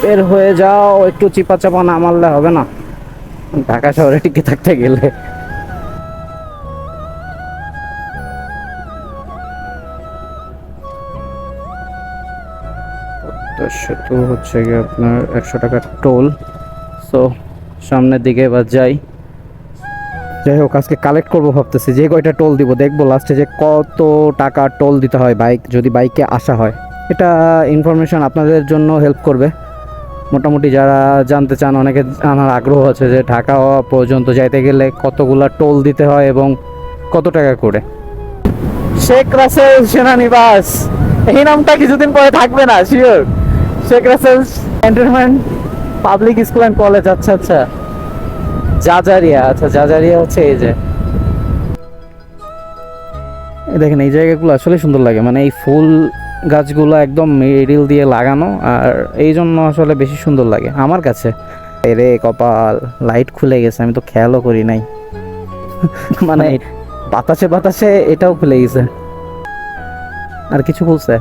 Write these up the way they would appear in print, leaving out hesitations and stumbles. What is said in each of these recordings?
বের হয়ে যাও, একটু চিপা চাপা না মারলে হবে না ঢাকা শহরে টিকে থাকতে গেলে। সেতু হচ্ছে গিয়ে আপনার 100 টাকার টোল। সো সামনের দিকে এবার যাই। যাই হোক, আজকে কালেক্ট করবো ভাবতেছি, যে কয়টা টোল দিব দেখবো লাস্টে যে কত টাকা টোল দিতে হয় বাইক যদি বাইকে আসা হয়। এটা ইনফরমেশন আপনাদের জন্য হেল্প করবে মোটামুটি, যারা জানতে চান। অনেকে জানার আগ্রহ আছে যে ঢাকা পর্যন্ত যাইতে গেলে কতগুলা টোল দিতে হয় এবং কত টাকা করে। শেখ রাসেল সেনানিবাস, এই নামটা কিছুদিন পরে থাকবে না sure. Sheikh Russel cantonment public school and college. আচ্ছা আচ্ছা, জাজারিয়া। আচ্ছা জাজারিয়া হচ্ছে এই যে, দেখেন এই জায়গাগুলো আসলে সুন্দর লাগে, মানে এই ফুল গাছগুলো একদম মিডিল দিয়ে লাগানো, আর এই জন্য আসলে বেশি সুন্দর লাগে আমার কাছে। রে কপাল, লাইট খুলে গেছে, আমি তো খেয়ালও করি নাই। মানে বাতাসে বাতাসে এটাও খুলে গেছে। আর কিছু খুলছে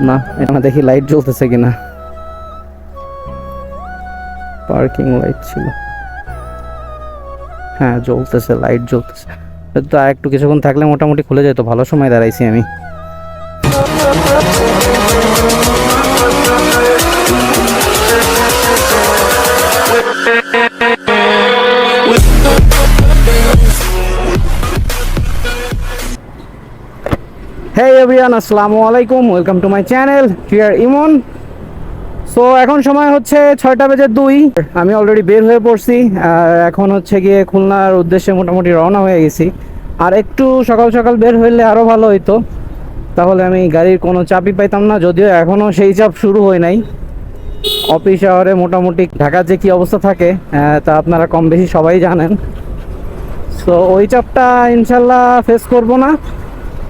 না, এটা দেখি লাইট জ্বলতেছে কিনা। পার্কিং লাইট ছিল, হ্যাঁ জ্বলতেছে, লাইট জ্বলতেছে। তো আর একটু কিছুক্ষণ থাকলে মোটামুটি খুলে যেত, ভালো সময় দাঁড়াইছি আমি। Hey everyone, আসসালামু আলাইকুম, welcome to my channel, here Emon. So এখন সময় হচ্ছে 6:02। আমি অলরেডি বের হয়ে পড়ছি, আর এখন হচ্ছে গিয়ে খুলনার উদ্দেশ্যে মোটামুটি রওনা হয়ে গেছি। আর একটু সকাল সকাল বের হইলে আরও ভালো হইতো, তাহলে আমি গাড়ির কোনো চাপই পাইতাম না। যদিও এখনও সেই চাপ শুরু হয় নাই। অফিস আওয়ারে মোটামুটি ঢাকার যে কী অবস্থা থাকে তা আপনারা কম বেশি সবাই জানেন। সো ওই চাপটা ইনশাল্লাহ ফেস করব না।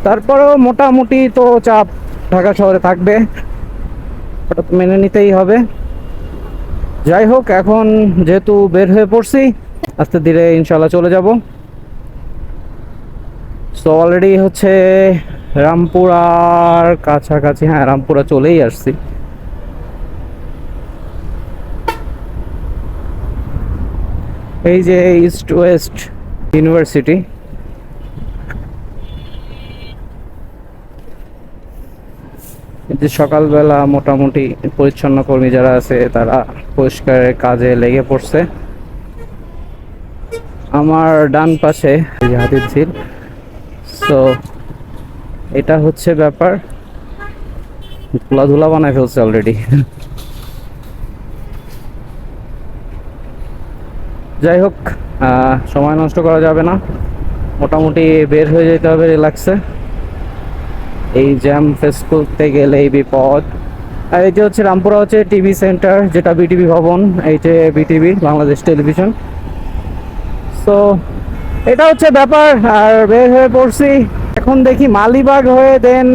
তারপরেও মোটামুটি তো চাপ ঢাকা শহরে থাকবে, ওটা তো মেনে নিতেই হবে। যাই হোক, এখন যেহেতু বের হয়ে পড়ছি, আস্তে ধীরে ইনশাল্লাহ চলে যাব। সো অলরেডি হচ্ছে রামপুরার কাছাকাছি, হ্যাঁ রামপুরা চলেই আসছি। এই যে ইস্ট ওয়েস্ট ইউনিভার্সিটি। যে সকালবেলা মোটামুটি পরিচ্ছন্ন কর্মী যারা আছে তারা পরিষ্কারের কাজে লেগে পড়ছে। আমার ডান পাশে হাতির ঝিল। সো এটা হচ্ছে ব্যাপার, ধুলা বানায় ফেলছে অলরেডি। যাই হোক, সময় নষ্ট করা যাবে না, মোটামুটি বের হয়ে যেতে হবে রিল্যাক্সে। এই জ্যাম ফেস করতে গেলে এই বিপদ। আর এই যে হচ্ছে রামপুরা হচ্ছে টিভি সেন্টার, যেটা বিটিভি ভবন, এই যে বিটিভি বাংলাদেশ টেলিভিশন। সো এটা হচ্ছে ব্যাপার। আর বের হয়ে পড়ছি, এখন দেখি মালিবাগ হয়ে দেন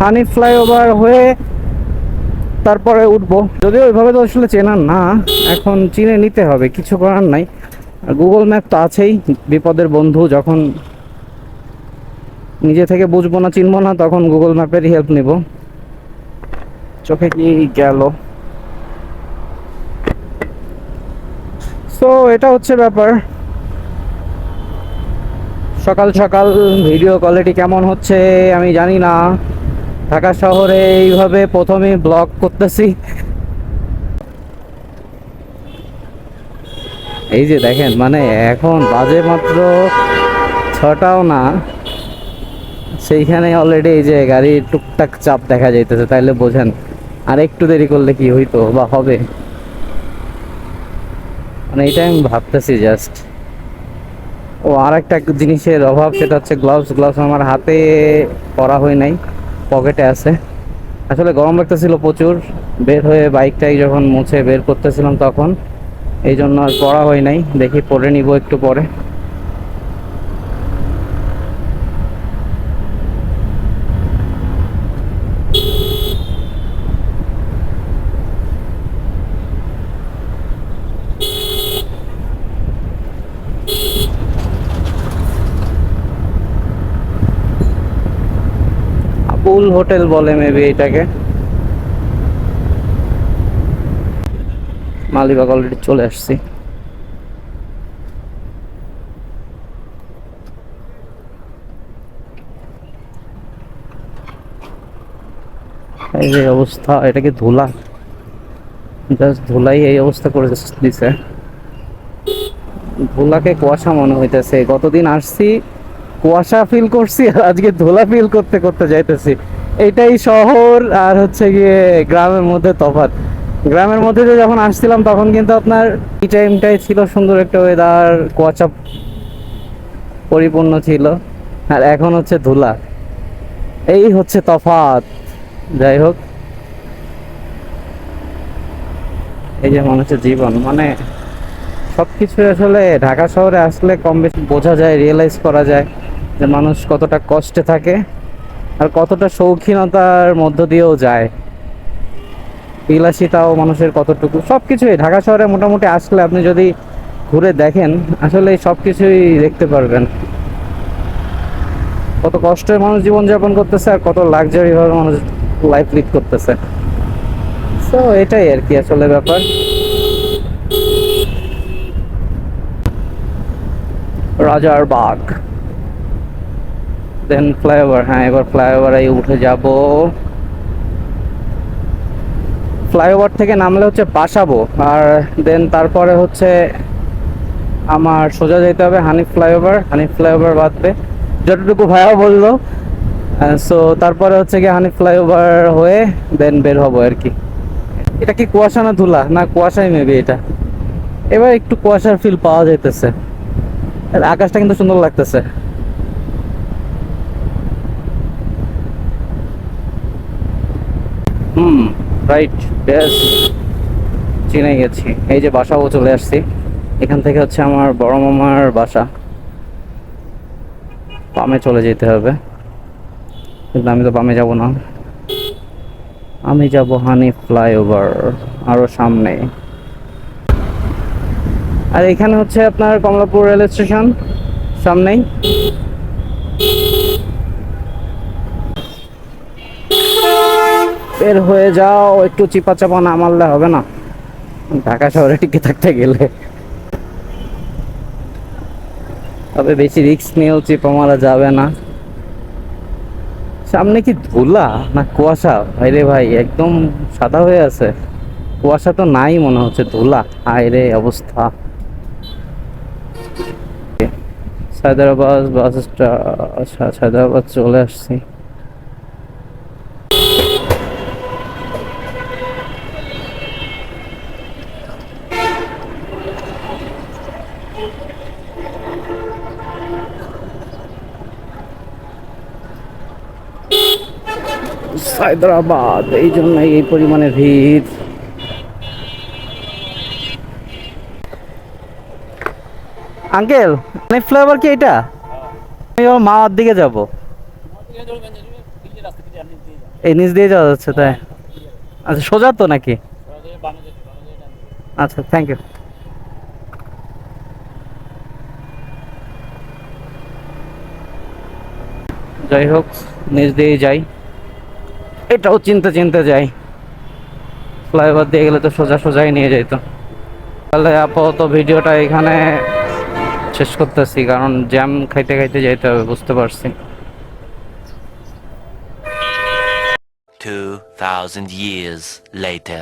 হানিফ ফ্লাইওভার হয়ে তারপরে উঠবো। যদিও ওইভাবে তো আসলে চেনার না, এখন চিনে নিতে হবে, কিছু করার নাই। গুগল ম্যাপ তো আছেই, বিপদের বন্ধু। যখন নিজে থেকে বুঝবো না চিনবো না, তখন গুগল ম্যাপেরই হেল্প নিব। চোখে কি গেল। সো এটা হচ্ছে ব্যাপার। সকাল সকাল ভিডিও কোয়ালিটি কেমন হচ্ছে আমি জানি না, ঢাকা শহরে এইভাবে প্রথমে ব্লগ করতেছি। এই যে দেখেন, মানে এখন বাজে মাত্র 6টাও না, সেইখানে অলরেডি এই যে গাড়ির টুকটাক চাপ দেখা যাইতেছে। তাইলে বোঝেন আর একটু দেরি করলে কি হইতো বা হবে, মানে এইটাই আমি ভাবতেছি জাস্ট। ও আর একটা জিনিসের অভাব, সেটা হচ্ছে গ্লাভস। গ্লাভস আমার হাতে পরা হয় নাই, পকেটে আছে। আসলে গরম লাগতেছিল প্রচুর, বের হয়ে বাইকটাই যখন মুছে বের করতেছিলাম তখন, এই জন্য আর পরা হয় নাই। দেখি পরে নিব একটু পরে। আবুল হোটেল বলে মেবি এটাকে। মালিবাগ অলরেডি চলে আসছি। এই যে অবস্থা, এটা কি ধুলা? জাস্ট ধুলাই এই অবস্থা করে দিছে। ধুলাকে কুয়াশা মনে হইতেছে। গতদিন আসছি কুয়াশা ফিল করছি, আর আজকে ধুলা ফিল করতে করতে যাইতেছি। এটাই শহর আর হচ্ছে গিয়ে গ্রামের মধ্যে তফাৎ। গ্রামের মধ্যে যে যখন আসছিলাম তখন কিন্তু আপনার এই টাইমটাই ছিল সুন্দর একটা ওয়েদার, কুয়াশা পরিপূর্ণ ছিল, আর এখন হচ্ছে ধুলা। এই হচ্ছে তফাৎ। যাই হোক, এই যে মানুষের জীবন, মানে সবকিছু আসলে ঢাকা শহরে আসলে কম বেশি বোঝা যায়, রিয়েলাইজ করা যায় যে মানুষ কতটা কষ্টে থাকে আর কতটা শৌখিনতার মধ্য দিয়েও যায়, বিলাসিতাও মানুষের কতটুকু। সবকিছুই ঢাকা শহরে মোটামুটি আসলে আপনি যদি ঘুরে দেখেন আসলে সবকিছুই দেখতে পারবেন, কত কষ্টে মানুষ জীবনযাপন করতেছে আর কত লাক্সারি ভাবে মানুষ লাইফ লিড করতেছে। তো এটাই আর কি আসলে ব্যাপার। রাজারবাগ, দেন ফ্লাইওভার। হ্যাঁ, এবার ফ্লাইওভারে উঠে যাব। ফ্লাইওভার থেকে নামলে হচ্ছে বাসাবো, আর দেন তারপরে হচ্ছে আমার সোজা যেতে হবে হানিফ ফ্লাইওভার। হানিফ ফ্লাইওভার বাদবে যতটুকু ভাইয়া বললো। সো তারপরে হচ্ছে কি হানিফ ফ্লাইওভার হয়ে দেন বের হবো আর কি। এটা কি কুয়াশা না ধুলা? না কুয়াশাই মেবি এটা। এবার একটু কুয়াশার ফিল পাওয়া যাইতেছে। আর আকাশটা কিন্তু সুন্দর লাগতেছে। রাইট, বেশ, চিনে গেছি। এই যে বাসাও চলে আসছি। এখান থেকে হচ্ছে আমার বড় মামার বাসা। বামে চলে যেতে হবে, কিন্তু আমি তো বামে যাব না, আমি যাব হানিফ ফ্লাইওভার আরো সামনে। আর এখানে হচ্ছে আপনার কমলাপুর রেল স্টেশন সামনেই। বের হয়ে যাও, একটু চিপা চাপা না মারলে হবে না ঢাকা শহরে টিকে থাকতে গেলে। তবে বেশি রিস্ক নিয়েও চিপা মারা যাবে না। সামনে কি ধুলা না কুয়াশা? ভাইরে ভাই, একদম সাদা হয়ে আছে। কুয়াশা তো নাই মনে হচ্ছে, ধুলা। হায়রে অবস্থা। সায়দাবাদ বাস স্ট্যান্ড, সায়দাবাদ চলে আসছি। হায়দ্রাবাদ, এই জন্য এই পরিমাণে ভিড়। আঙ্কেল, অনেক ফ্লেভার কি এটা? আমি ওর মামার দিকে যাব। এই নিচ দিয়ে যাওয়া যাচ্ছে তাই? আচ্ছা, সোজা তো নাকি? আচ্ছা, থ্যাংক ইউ। যাই হোক, নিচ দিয়ে যাই। এটাও চিনতে চিনতে যাই। ফ্লাইওভার দিয়ে গেলে তো সোজা সোজাই নিয়ে যেত। তাহলে আপাতত ভিডিওটা এখানে শেষ করতেছি, কারণ জ্যাম খাইতে খাইতে যাইতে হবে, বুঝতে পারছি। 2000 years later.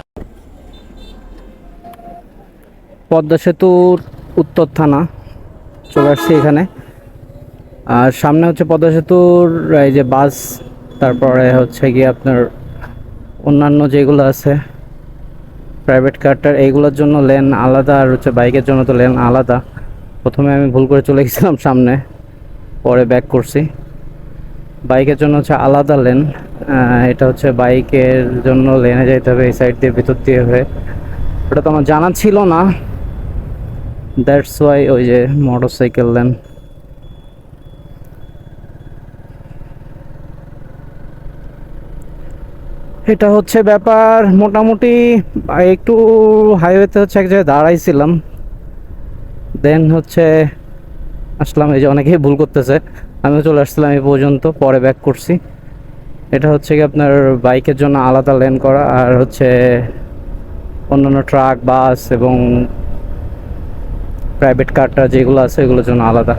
পদ্মা সেতুর উত্তর থানা চলে আসছি এখানে। আর সামনে হচ্ছে পদ্মা সেতুর এই যে বাস, তারপরে হচ্ছে গিয়ে আপনার অন্যান্য যেগুলো আছে প্রাইভেট কারটার, এইগুলোর জন্য লেন আলাদা, আর হচ্ছে বাইকের জন্য তো লেন আলাদা। প্রথমে আমি ভুল করে চলে গেছিলাম সামনে, পরে ব্যাক করছি। বাইকের জন্য হচ্ছে আলাদা লেন, এটা হচ্ছে বাইকের জন্য লেনে যেতে হবে এই সাইড দিয়ে, ভিতর দিয়ে হয়ে। ওটা তো আমার জানা ছিল না, দ্যাটস ওয়াই। ওই যে মোটর সাইকেল লেন। এটা হচ্ছে ব্যাপার মোটামুটি। একটু হাইওয়েতে হচ্ছে এক জায়গায় দাঁড়াইছিলাম, দেন হচ্ছে আসলাম। এই যে অনেকেই ভুল করতেছে, আমিও চলে আসছিলাম এই পর্যন্ত, পরে ব্যাক করছি। এটা হচ্ছে কি আপনার বাইকের জন্য আলাদা লেন করা, আর হচ্ছে অন্যান্য ট্রাক, বাস এবং প্রাইভেট কারটা যেগুলো আছে এগুলোর জন্য আলাদা।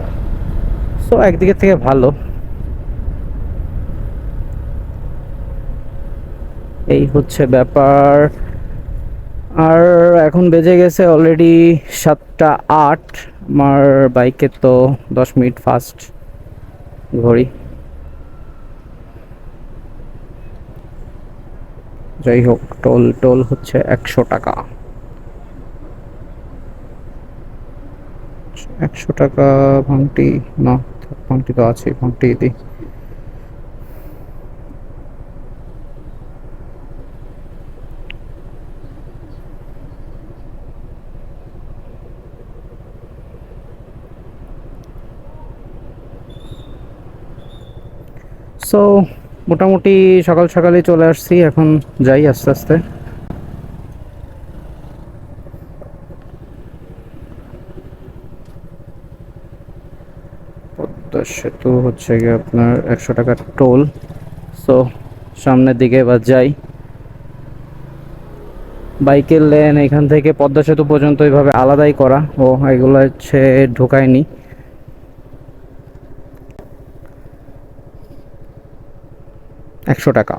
সো একদিকে থেকে ভালো। এই হচ্ছে ব্যাপার। আর এখন বেজে গেছে অলরেডি 7টা 8। আমার বাইকে তো 10 মিনিট ফাস্ট ঘড়ি। যাই হোক, টোল টোল হচ্ছে 100 টাকা। 100 টাকা ভাঙটি না, ভাঙটি তো আছে, ভাঙটি দিই। সো মোটামুটি সকাল সকালে চলে আসছি, এখন যাই আস্তে আস্তে। পদ্মা সেতু হচ্ছে গিয়ে আপনার 100 টাকার টোল। সো সামনের দিকে এবার যাই। বাইকের লেন এখান থেকে পদ্মা সেতু পর্যন্ত এইভাবে আলাদাই করা, ও এগুলো হচ্ছে ঢোকায়নি। ৳100।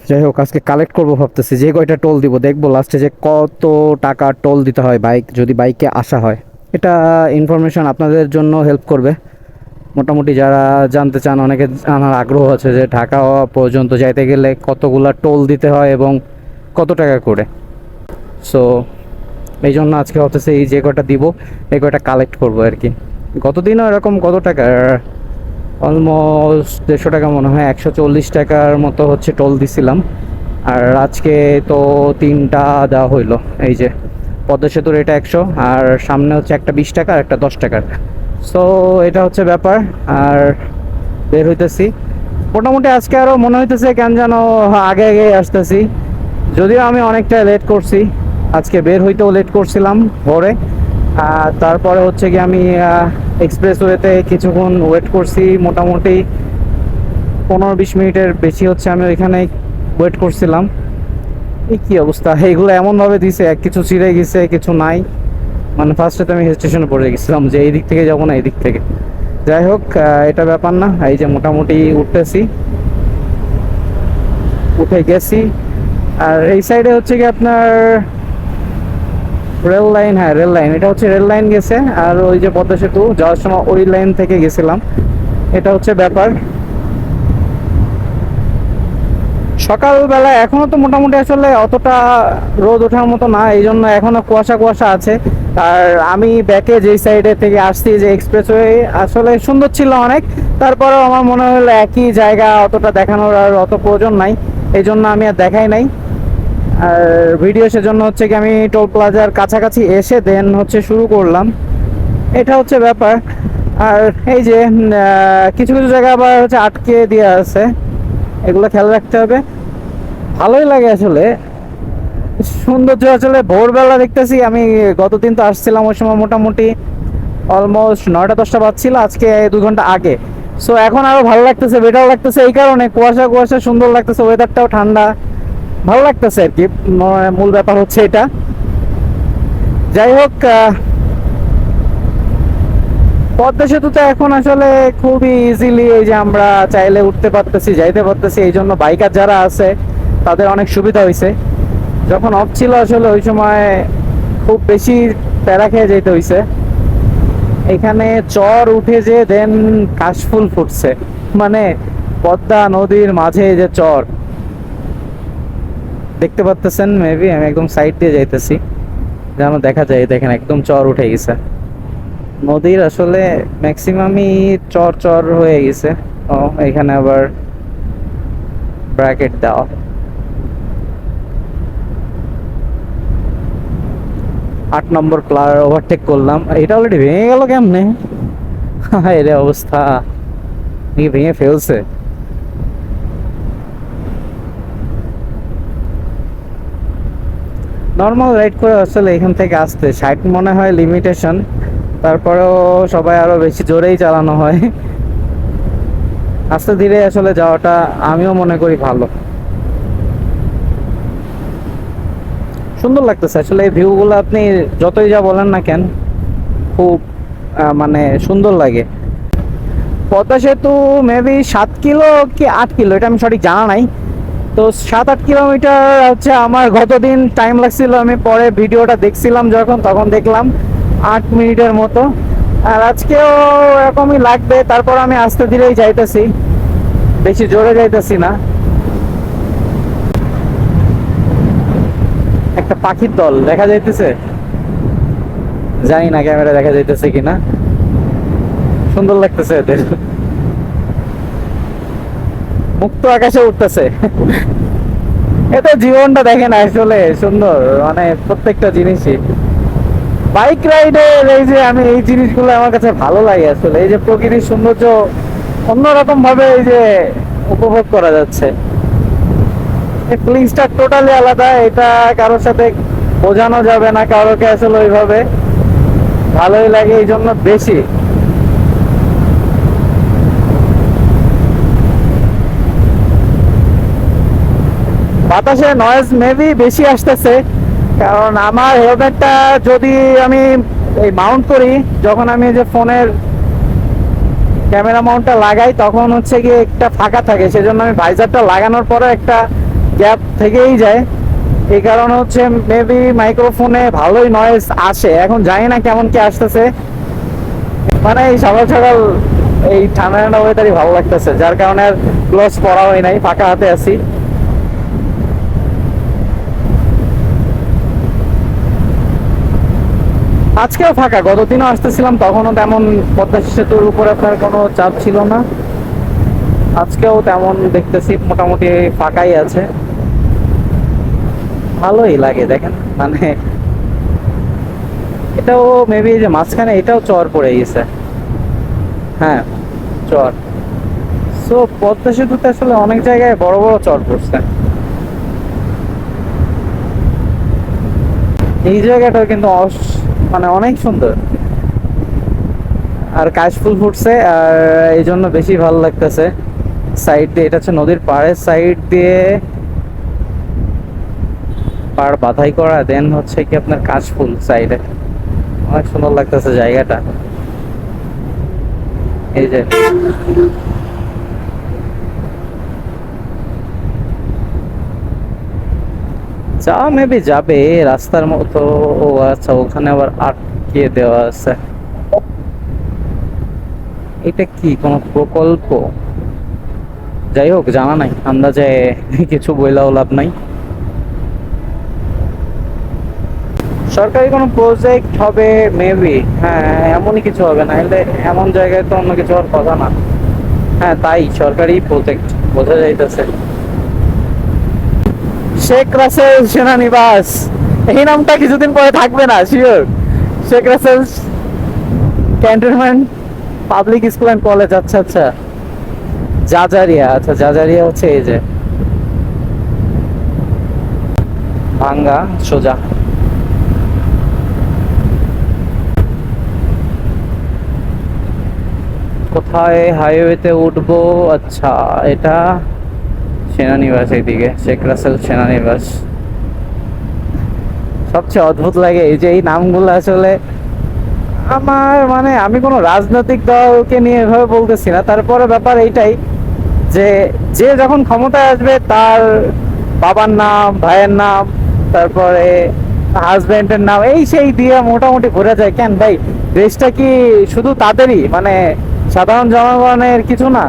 যাই হোক, আজকে কালেক্ট করবো ভাবতেছি, যে কয়টা টোল দিব দেখবো লাস্টে যে কত টাকা টোল দিতে হয় বাইক যদি বাইকে আসা হয়। এটা ইনফরমেশন আপনাদের জন্য হেল্প করবে। মোটামুটি যারা জানতে চান, অনেকে জানার আগ্রহ আছে যে ঢাকা পর্যন্ত যাইতে গেলে কতগুলা টোল দিতে হয় এবং কত টাকা করে। সো এই জন্য আজকে হতেছে এই যে কয়টা দিব এই কয়টা কালেক্ট করবো আর কি। গতদিনও এরকম কত টাকা, অলমোস্ট 150 টাকা মনে হয়, 140 টাকার মতো হচ্ছে টোল দিছিলাম। আর আজকে তো 3টা দেওয়া হইলো। এই যে পদ্মা সেতুর এটা 100, আর সামনে হচ্ছে একটা 20 টাকা আর একটা 10 টাকার। সো এটা হচ্ছে ব্যাপার। আর বের হইতেছি মোটামুটি। আজকে আরও মনে হইতেছে কেন যেন আগে আগে আসতেছি, যদিও আমি অনেকটা লেট করছি। আজকে বের হইতেও লেট করছিলাম ভোরে। তারপরে হচ্ছে কি আমি এক্সপ্রেসওয়েতে কিছুক্ষণ ওয়েট করছি, মোটামুটি 15-20 মিনিটের বেশি হচ্ছে আমি ওইখানে ওয়েট করছিলাম। এই কী অবস্থা, এইগুলো এমনভাবে দিছে, এক কিছু ছিঁড়ে গেছে কিছু নাই। মানে ফার্স্টে তো আমি স্টেশনে পড়ে গেছিলাম যে এই দিক থেকে যাবো না এই দিক থেকে। যাই হোক, এটা ব্যাপার না। এই যে মোটামুটি উঠতেছি, উঠে গেছি। আর এই সাইডে হচ্ছে কি আপনার রেল লাইন, হ্যাঁ রেল লাইন, এটা হচ্ছে রেল লাইন গেছে। আর ওই যে পদ্মা সেতু যাওয়ার সময় ওই লাইন থেকে গেছিলাম। এটা হচ্ছে ব্যাপার। সকালবেলা এখনো তো মোটামুটি আসলে অতটা রোদ ওঠার মতো না, এই জন্য এখনো কুয়াশা কুয়াশা আছে। আর আমি ব্যাকে যেই সাইডে থেকে আসছি, যে এক্সপ্রেসওয়ে আসলে সুন্দর ছিল অনেক, তারপরেও আমার মনে হলো একই জায়গা অতটা দেখানোর আর অত প্রয়োজন নাই, এই জন্য আমি আর দেখাই নাই। আর ভিডিও সেজন্য হচ্ছে কি আমি টোল প্লাজার কাছাকাছি এসে দেন হচ্ছে শুরু করলাম। এটা হচ্ছে ব্যাপার। আর এই যে কিছু কিছু জায়গা আবার হচ্ছে আটকে দিয়ে আছে, এগুলো খেয়াল রাখতে হবে। ভালোই লাগে আসলে, সৌন্দর্য আসলে ভোরবেলা দেখতেছি। আমি গতদিন তো আসছিলাম ওই সময় মোটামুটি অলমোস্ট 9টা 10টা বাজছিল, আজকে 2 ঘন্টা আগে। সো এখন আরো ভালো লাগতেছে, বেটার লাগতেছে, এই কারণে কুয়াশা কুয়াশা সুন্দর লাগতেছে, ওয়েদারটাও ঠান্ডা, ভালো লাগতেছে আর কি। মূল ব্যাপার হচ্ছে এটা। যাই হোক, পদ্মা সেতুতে এখন আসলে খুবই ইজিলি এই যে আমরা চাইলে উঠতে পারতেছি, যাইতে পারতেছি, এই জন্য বাইকার যারা আছে তাদের অনেক সুবিধা হয়েছে। যখন অফ ছিল আসলে ওই সময় খুব বেশি প্যারা খেয়ে যেতে হয়েছে। এখানে চর উঠে যে দেন কাশফুল ফুটছে, মানে পদ্মা নদীর মাঝে যে চর দেখতে পাচ্তেছেন, মেবি আমি একদম সাইড দিয়ে যাইতেছি যেন দেখা যায়, দেখেন একদম চর উঠে গেছে। নদীর আসলে ম্যাক্সিমামই চর চর হয়ে গেছে। ও এখানে আবার ব্র্যাকেট দেওয়া। 8 নম্বর প্লার ওভারটেক করলাম, এটা অলরেডি ভেঙে গেল কেমনে? এর অবস্থা কি ভেঙে ফেলছে। নর্মাল রাইড করে আসলে এখান থেকে আসতে 60 মনে হয় লিমিটেশন, তারপরেও সবাই আরো বেশি জোরেই চালানো হয়। আস্তে ধীরে আসলে যাওয়াটা আমিও মনে করি ভালো। সুন্দর লাগতেছে আসলে এই ভিউগুলো, আপনি যতই যা বলেন না কেন খুব মানে সুন্দর লাগে। পদ্মা সেতু মেবি 7 কিলো কি 8 কিলো, এটা আমি সঠিক জানা নাই। তো 7-8 কিলোমিটার হচ্ছে আমার গতদিন টাইম লাগছিল, আমি পরে ভিডিওটা দেখছিলাম যখন, তখন দেখলাম 8 মিনিটের মতো। আর আজকেও এরকমই লাগবে, তারপর আমি আস্তে ধীরেই যাইতেছি, বেশি জোরে যাইতেছি না। একটা পাখির দল দেখা যাইতেছে, জানি না ক্যামেরা দেখা যাইতেছে কিনা, সুন্দর লাগতেছে এদের, মুক্ত আকাশে উঠতেছে। এতে জীবনটা দেখেন আসলে সুন্দর, মানে প্রত্যেকটা জিনিসই। বাইক রাইডের এই যে আমি এই জিনিসগুলো আমার কাছে ভালো লাগে আসলে, এই যে প্রকৃতির সৌন্দর্য অন্যরকম ভাবে এই যে উপভোগ করা যাচ্ছে, এই ফিলিংসটা টোটালি আলাদা। এটা কারোর সাথে বোঝানো যাবে না, কারোকে আসলে ওইভাবে ভালোই লাগে এই জন্য বেশি। বাতাসে নয়েজ মেবি বেশি আসতেছে, কারণ আমার হেলমেটটা যদি আমি এই মাউন্ট করি, যখন আমি যে ফোনের ক্যামেরা মাউন্টটা লাগাই তখন হচ্ছে গিয়ে একটা ফাঁকা থাকে, সেজন্য আমি ভাইজারটা লাগানোর পরে একটা গ্যাপ থেকেই যায়। এই কারণে হচ্ছে মেবি মাইক্রোফোনে ভালোই নয়েজ আসে। এখন জানি না কেমন কি আসতেছে, মানে এই সকাল সকাল এই ঠান্ডা ঠান্ডা ওয়েদারই ভালো লাগতেছে, যার কারণে আর গ্লোভস পরা হয় নাই, ফাঁকা হাতে আছি। আজকেও ফাঁকা, গতদিনও আসতেছিলাম তখনও তেমন পদ্মা সেতুর উপরে আপনার কোনো চাপ ছিল না, আজকেও তেমন দেখতেছি মোটামুটি ফাঁকাই আছে, ভালোই লাগে দেখেন। মানে এটাও মেবি যে মাঝখানে এটাও চর পড়ে গেছে, হ্যাঁ চর। সো পদ্মা সেতুতে আসলে অনেক জায়গায় বড় বড় চর পড়ছে। এই জায়গাটাও কিন্তু মানে অনেক সুন্দর, আর কাশফুল ফুটছে, আর এই জন্য বেশি ভালো লাগতেছে। সাইড দিয়ে এটা হচ্ছে নদীর পাড়ের সাইড দিয়ে পাড় বাধাই করা, দেন হচ্ছে কি আপনার কাশফুল সাইডে, অনেক সুন্দর লাগতেছে জায়গাটা। এই যে যা মেবি যাবে রাস্তার মতো। ও আচ্ছা, ওখানে আবার আটকে দেওয়া আছে। এটা কি কোনো প্রকল্প? যাই হোক, জানা নাই, আন্দাজে কিছু বইলাও লাভ নাই। সরকারি কোনো প্রজেক্ট হবে মেবি, হ্যাঁ এমনই কিছু হবে, না হলে এমন জায়গায় তো অন্য কিছু হওয়ার কথা না। হ্যাঁ তাই, সরকারি প্রজেক্ট বোঝা যাইতেছে। শেখ রাসেল সেনানিবাস, এই নামটা কিছুদিন পরে থাকবে না sure. Sheikh Russel cantonment public school and college, আচ্ছা আচ্ছা জাজারিয়া, আচ্ছা জাজারিয়া হচ্ছে এই যে ভাঙ্গা সোজা। কোথায় হাইওয়েতে উঠবো? আচ্ছা এটা সেনানিবাস, এইদিকে শেখ রাসেল সেনানিবাস। সবচেয়ে অদ্ভুত লাগে এই যে এই নামগুলো আসলে আমার, মানে আমি কোনো রাজনৈতিক দলকে নিয়ে এভাবে বলতেছি না, তারপরে ব্যাপার এইটাই যে যে যখন ক্ষমতায় আসবে তার বাবার নাম, ভাইয়ের নাম, তারপরে হাজবেন্ডের নাম, এই সেই দিয়ে মোটামুটি ঘুরে যায়। কেন ভাই, দেশটা কি শুধু তাদেরই, মানে সাধারণ জনগণের কিছু না?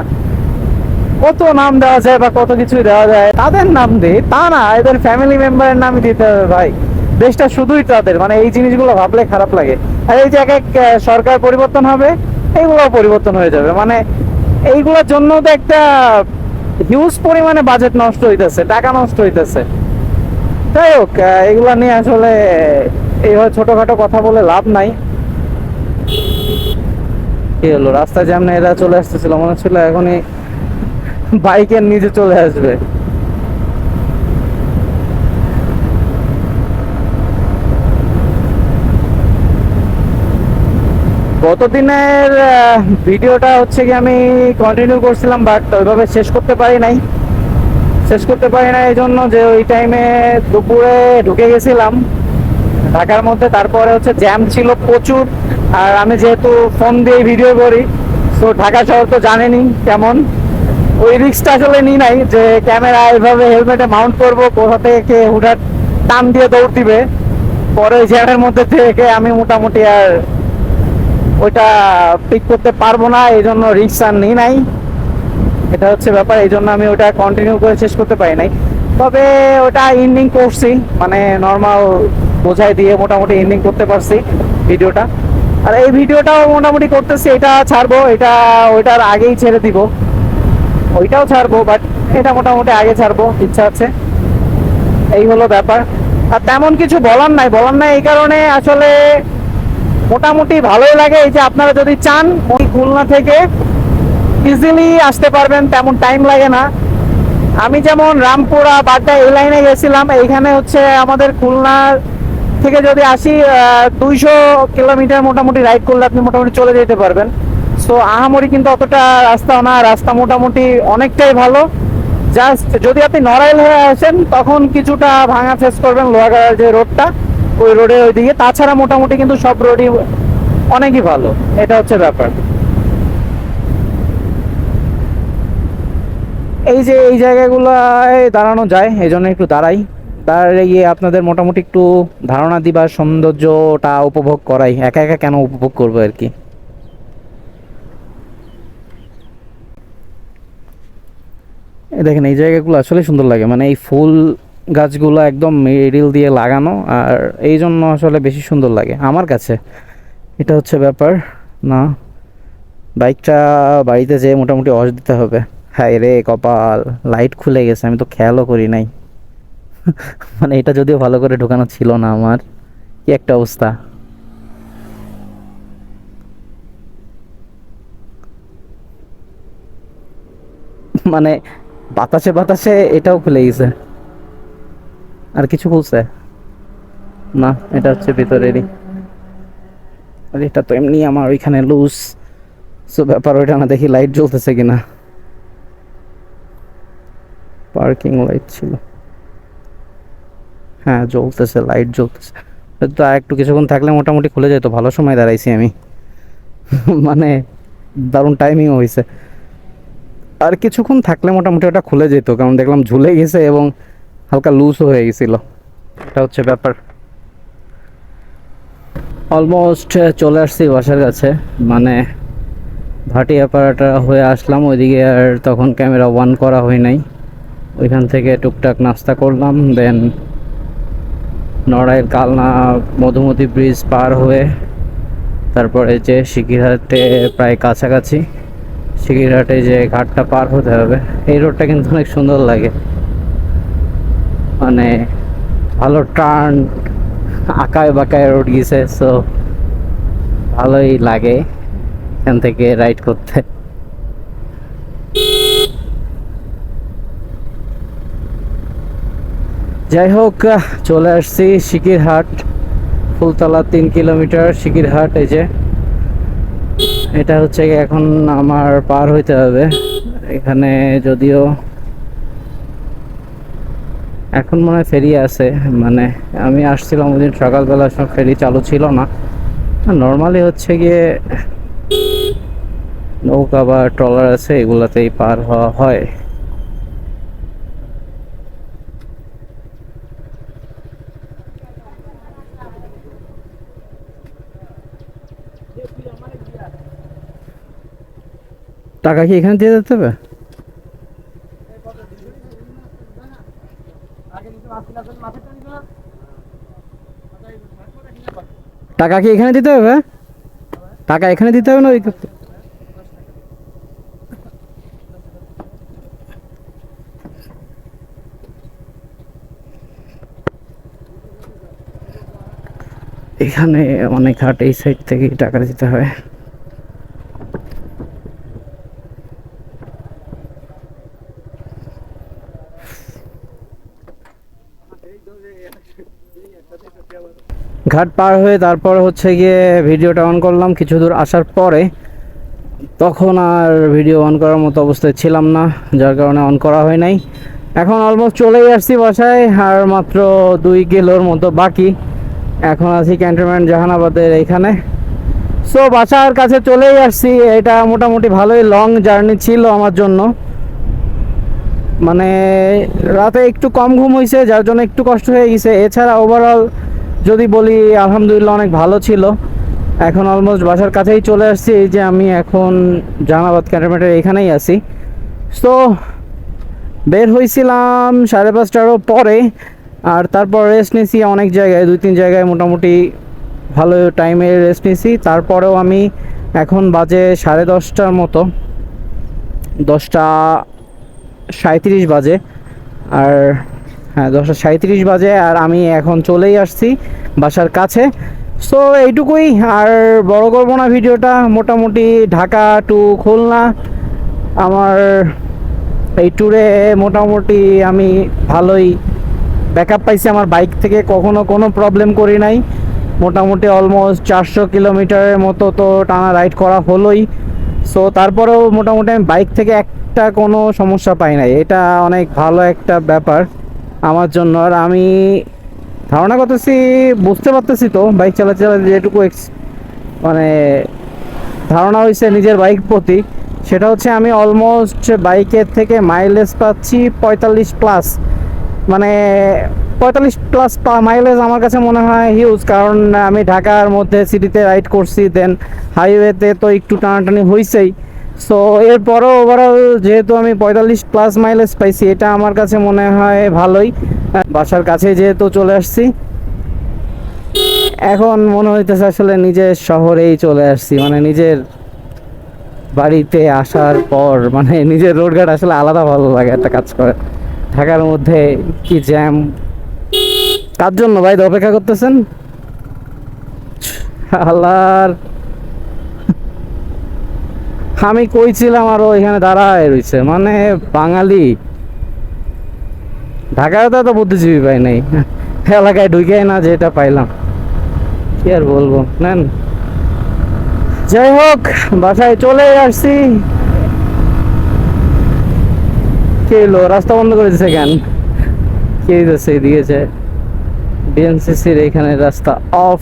কত নাম দেওয়া যায় বা কত কিছুই দেওয়া যায়, তাদের নাম দিই তা না, এদের ফ্যামিলি মেম্বারের নামই দিতে হবে ভাই। দেশটা শুধুই তাদের, মানে এই জিনিসগুলো ভাবলে খারাপ লাগে। আর এই যে এক এক সরকার পরিবর্তন হবে, এইগুলো পরিবর্তন হয়ে যাবে, মানে এইগুলোর জন্য তো একটা হিউজ পরিমাণে বাজেট নষ্ট হইতেছে, টাকা নষ্ট হইতেছে। যাই হোক, এগুলা নিয়ে আসলে এইভাবে ছোটখাটো কথা বলে লাভ নাই। কি হলো, রাস্তায় যেমন এরা চলে আসতেছিল, মনে হচ্ছিল এখনই বাইকের নিচে চলে আসবে। গতদিনের ভিডিওটা হচ্ছে কি আমি কন্টিনিউ করছিলাম, বাট ওইভাবে শেষ করতে পারি নাই। শেষ করতে পারি না এই জন্য যে ওই টাইমে দুপুরে ঢুকে গেছিলাম ঢাকার মধ্যে, তারপরে হচ্ছে জ্যাম ছিল প্রচুর। আর আমি যেহেতু ফোন দিয়ে ভিডিও করি, তো ঢাকা শহর তো জানেনই কেমন, ওই রিস্কটা আসলে নিই নাই যে ক্যামেরা এভাবে হেলমেটে মাউন্ট করব, কোথা থেকে কে হুঠাৎ টান দিয়ে দৌড় দিবে। পরে ওই জ্যামের মধ্যে থেকে আমি মোটামুটি আর ওইটা পিক করতে পারবো না, এই জন্য রিস্ক আর নিই নাই। এটা হচ্ছে ব্যাপার, এই জন্য আমি ওটা কন্টিনিউ করে শেষ করতে পারি নাই। তবে ওটা এন্ডিং করছি, মানে নর্মাল বোঝাই দিয়ে মোটামুটি এন্ডিং করতে পারছি ভিডিওটা। আর এই ভিডিওটাও মোটামুটি করতেছি, এটা ছাড়বো, এটা ওইটার আগেই ছেড়ে দিব। ওইটাও ছাড়বো, বাট এটা মোটামুটি আগে ছাড়বো ইচ্ছা আছে। এই হলো ব্যাপার। আর তেমন কিছু বলার নাই এই কারণে আসলে মোটামুটি ভালোই লাগে। এই যে আপনারা যদি চান ওই খুলনা থেকে ইজিলি আসতে পারবেন, তেমন টাইম লাগে না। আমি যেমন রামপুরা বাড্ডা এই লাইনে গেছিলাম, এইখানে হচ্ছে আমাদের খুলনা থেকে যদি আসি 200 কিলোমিটার মোটামুটি রাইড করলে আপনি মোটামুটি চলে যেতে পারবেন। সো আহামরি কিন্তু অতটা রাস্তাও না, রাস্তা মোটামুটি অনেকটাই ভালো। জাস্ট যদি আপনি নড়াইল হয়ে আসেন তখন কিছুটা ভাঙা ফেস করবেন, লোহাগাড়ার যে রোডটা ওই রোডের ওইদিকে। তাছাড়া মোটামুটি কিন্তু সব রোডই অনেকই ভালো, এটা হচ্ছে ব্যাপার। এই যে এই জায়গাগুলোয় দাঁড়ানো যায়, এই জন্য একটু দাঁড়িয়ে গিয়ে আপনাদের মোটামুটি একটু ধারণা দিবার, সৌন্দর্যটা উপভোগ করাই। একা একা কেন উপভোগ করবো আর কি। এই দেখেন এই জায়গাগুলো আসলে সুন্দর লাগে, মানে এই ফুল গাছগুলো একদম মিডিল দিয়ে লাগানো, আর এই জন্য আসলে বেশি সুন্দর লাগে আমার কাছে। এটা হচ্ছে ব্যাপার। না, বাইকটা বাড়িতে যেয়ে মোটামুটি ওয়াশ দিতে হবে। হায় রে কপাল, লাইট খুলে গেছে, আমি তো খেয়ালও করি নাই। মানে এটা যদিও ভালো করে ঢোকানো ছিল না আমার, কি একটা অবস্থা। মানে বাতাসে বাতাসে এটাও খুলে গেছে। আর কিছু খুলছে না, এটা হচ্ছে ভিতরেরই। আর এটা তো এমনি আমার ওইখানে লুজ, সো ব্যাপার ওইটা না, দেখি লাইট জ্বলতেছে কিনা। পার্কিং লাইট ছিল, হ্যাঁ জ্বলতেছে, লাইট জ্বলতেছে। তো আর একটু কিছুক্ষণ থাকলে মোটামুটি খুলে যেত, ভালো সময় দাঁড়াইছি আমি। মানে দারুণ টাইমিং হয়েছে। আর কিছুক্ষণ থাকলে মোটামুটি ওটা খুলে যেত, কারণ দেখলাম ঝুলে গেছে এবং হালকা লুজও হয়ে গেছিল। এটা হচ্ছে ব্যাপার। অলমোস্ট চলে আসছি বাসার কাছে, মানে ভাটিয়াপাড়াটা হয়ে আসলাম ওইদিকে। আর তখন ক্যামেরা অন করা হয় নাই, ওইখান থেকে টুকটাক নাস্তা করলাম, দেন নড়াইল কালনা মধুমতি ব্রিজ পার হয়ে তারপরে যে শিকিরহাটে প্রায় কাছাকাছি, শিকিরহাটে যে ঘাটটা পার হতে হবে। এই রোডটা কিন্তু অনেক সুন্দর লাগে, মানে ভালো টার্ন, আঁকায় বাঁকায় রোড গেছে, সো ভালোই লাগে এখান থেকে রাইড করতে। যাই হোক, চলে আসছি শিকিরহাট, ফুলতলা 3 কিলোমিটার শিকিরহাট। এই যে এটা হচ্ছে এখন আমার পার হইতে হবে। এখানে যদিও এখন মনে হয় ফেরি আছে, মানে আমি আসছিলাম ওই দিন সকালবেলা, সব ফেরি চালু ছিল না। নর্মালি হচ্ছে গিয়ে নৌকা বা ট্রলার আছে, এগুলাতেই পার হওয়া হয়। টাকা কি এখানে দিয়ে যেতে হবে? টাকা কি এখানে দিতে হবে? টাকা এখানে দিতে হবে না ওই? এখানে অনেক হাট, এই সাইড থেকে টাকা দিতে হয়। ঘাট পার হয়ে তারপর হচ্ছে গিয়ে ভিডিওটা অন করলাম কিছু দূর আসার পরে। তখন আর ভিডিও অন করার মতো অবস্থায় ছিলাম না, যার কারণে অন করা হয় নাই। এখন অলমোস্ট চলেই আসছি বাসায়, আর মাত্র 2 কিলোর মতো বাকি। এখন আছি ক্যান্টনমেন্ট জাহানাবাদের এখানে। সো বাসার কাছে চলেই আসছি। এটা মোটামুটি ভালোই লং জার্নি ছিল আমার জন্য। মানে রাতে একটু কম ঘুম হয়েছে, যার জন্য একটু কষ্ট হয়ে গেছে। এছাড়া ওভারঅল যদি বলি আলহামদুলিল্লাহ অনেক ভালো ছিল। এখন অলমোস্ট বাসার কাছেই চলে আসছি। এই যে আমি এখন জাহানাবাদ ক্যান্টনমেন্টের এখানেই আছি। সো বের হয়েছিলাম 5:30টারও পরে, আর তারপর রেস্ট নিয়েছি অনেক জায়গায়, 2-3 জায়গায় মোটামুটি ভালো টাইমে রেস্ট নিয়েছি। তারপরেও আমি এখন বাজে 10:30টার মতো, 10:37 বাজে। আর হ্যাঁ, 10:37 বাজে, আর আমি এখন চলেই আসছি বাসার কাছে। সো এইটুকুই, আর বড় করবো না ভিডিওটা। মোটামুটি ঢাকা টু খুলনা আমার এই ট্যুরে মোটামুটি আমি ভালোই ব্যাকআপ পাইছি। আমার বাইক থেকে কখনো কোনো প্রবলেম করি নাই। মোটামুটি অলমোস্ট 400 কিলোমিটারের মতো তো টানা রাইড করা হলোই। সো তারপরেও মোটামুটি আমি বাইক থেকে একটা কোনো সমস্যা পাই নাই। এটা অনেক ভালো একটা ব্যাপার আমার জন্য। আর আমি ধারণা করতেছি, বুঝতে পারতেছি তো বাইক চালাতে চালাতে যেটুকু মানে ধারণা হয়েছে নিজের বাইক প্রতি, সেটা হচ্ছে আমি অলমোস্ট বাইকের থেকে মাইলেজ পাচ্ছি 45+। মানে 45+ মাইলেজ আমার কাছে মনে হয় হিউজ। কারণ আমি ঢাকার মধ্যে সিটিতে রাইড করছি, দেন হাইওয়েতে তো একটু টানাটানি হয়েছেই। সো এরপরও ওভারঅল যেহেতু আমি 45+ মাইলেজ পাইছি, এটা আমার কাছে মনে হয় ভালোই। বাসার কাছে যেহেতু চলে আসছি, এখন মনে হইতেছে আসলে নিজের শহরেই চলে আসছি। মানে নিজের বাড়িতে আসার পর মানে নিজের রোডঘাট আসলে আলাদা ভালো লাগে, একটা কাজ করে। ঢাকার মধ্যে কি জ্যাম! কার জন্য ভাই অপেক্ষা করতেছেন? আল্লাহর, আমি কইছিলাম আরো এখানে দাঁড়ায় রইছে। মানে বাঙালি ঢাকায় তো এত বুদ্ধিজীবী পাই নাই, এলাকায় ঢুকে না যেটা পাইলাম। কি আর বলবো, নেন। যাই হোক, বাসায় চলে আসছি। কে এলো? রাস্তা বন্ধ করে দিছে কেন? কে দিতেছে? দিয়েছে বিএনসিসির এখানে রাস্তা অফ।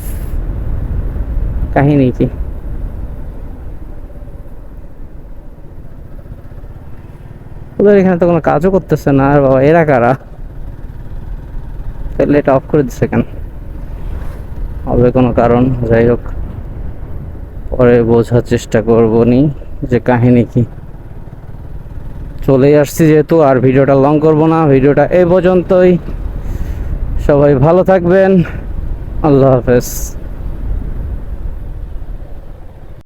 কাহিনী কি? ওদের এখানে তো কোনো কাজও করতেছে না। আর বাবা, এরা কারা? তাহলে এটা অফ করে দিচ্ছে কেন? হবে কোনো কারণ। যাই হোক, পরে বোঝার চেষ্টা করবো নি যে কাহিনী কি। চলেই আসছি যেহেতু, আর ভিডিওটা লং করবো না। ভিডিওটা এই পর্যন্তই। সবাই ভালো থাকবেন। আল্লাহ হাফেজ।